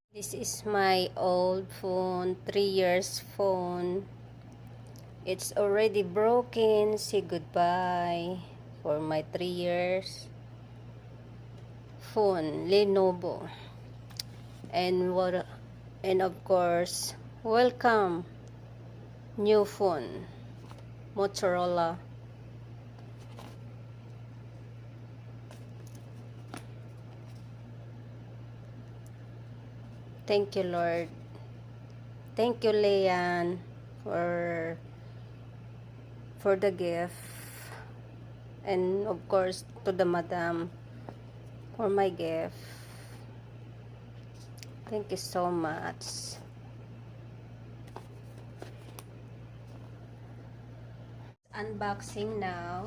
This is my old phone, 3 years phone. It's already broken. Say goodbye for my 3 years phone, Lenovo. And of course, welcome new phone, Motorola. Thank you, Lord. Thank you, Leanne, for the gift, and of course to the madam for my gift. Thank you so much. Unboxing now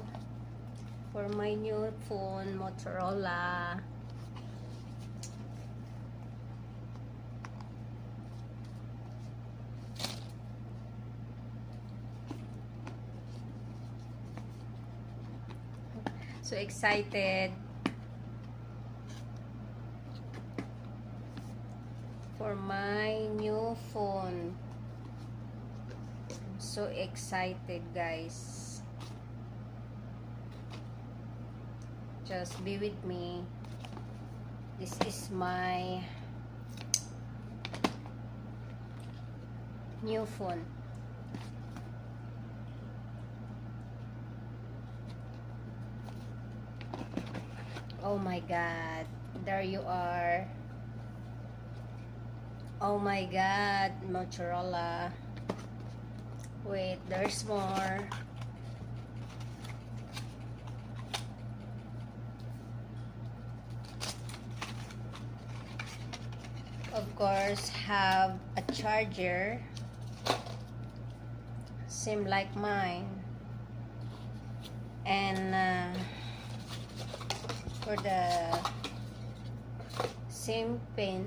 for my new phone, Motorola. So excited for my new phone. I'm so excited, guys. Just be with me. This is my new phone. Oh my God, there you are. Oh my God, Motorola. Wait, there's more. Of course, have a charger, same like mine, and for the same pin,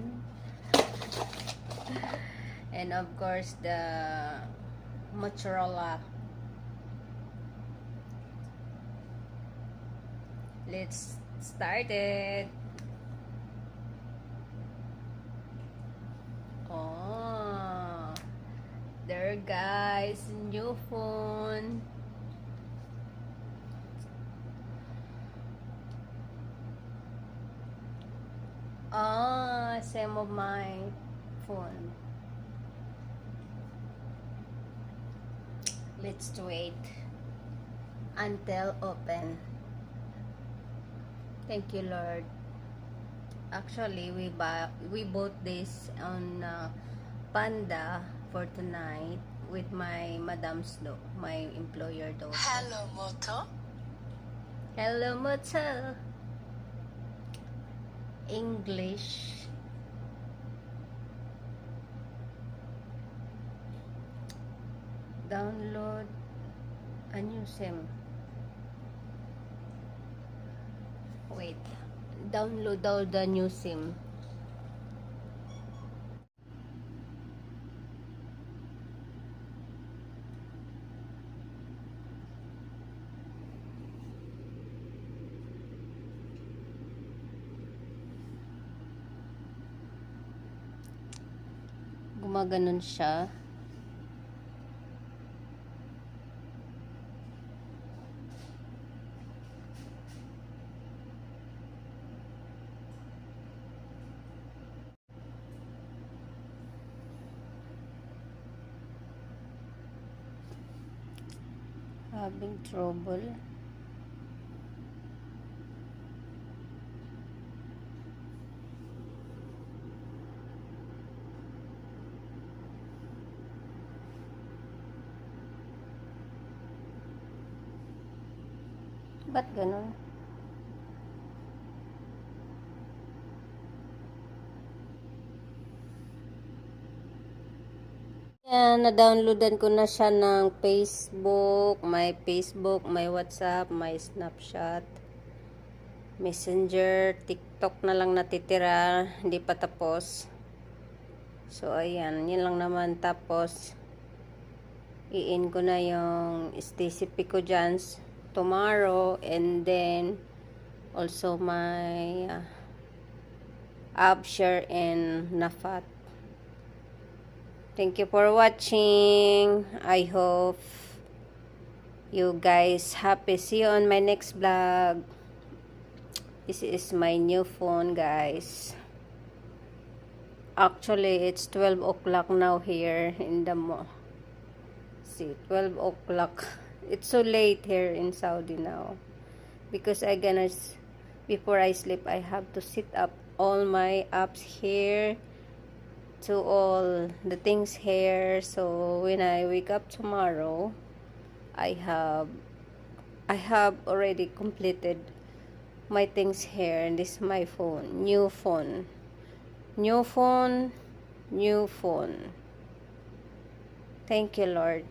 and of course the Motorola. Let's start it. Oh, there guys, new phone. Same of my phone. Let's wait until open. Thank you, Lord. Actually, we bought this on Panda for tonight with my madam's dog, my employer dog. Hello, Moto. Hello, Moto. English. Download a new SIM. Wait. Download all the new SIM. Gumaganon siya. Having trouble. Ba't ganun? Yan, na-downloadan ko na siya ng Facebook, may WhatsApp, may Snapchat, Messenger, TikTok na lang natitira, hindi pa tapos. So, ayan, yun lang naman. Tapos, i-in ko na yung STCP ko dyan tomorrow, and then, also my Abshir and Nafat. Thank you for watching. I hope you guys happy. See you on my next vlog. This is my new phone, guys. Actually, it's 12 o'clock now here in the mall. See, 12 o'clock. It's so late here in Saudi now. Because before I sleep, I have to set up all my apps here. To all the things here. So, when I wake up tomorrow, I have already completed my things here. And this is my phone. New phone. New phone, new phone. Thank you, Lord.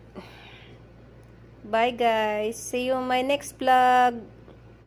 Bye, guys. See you in my next vlog.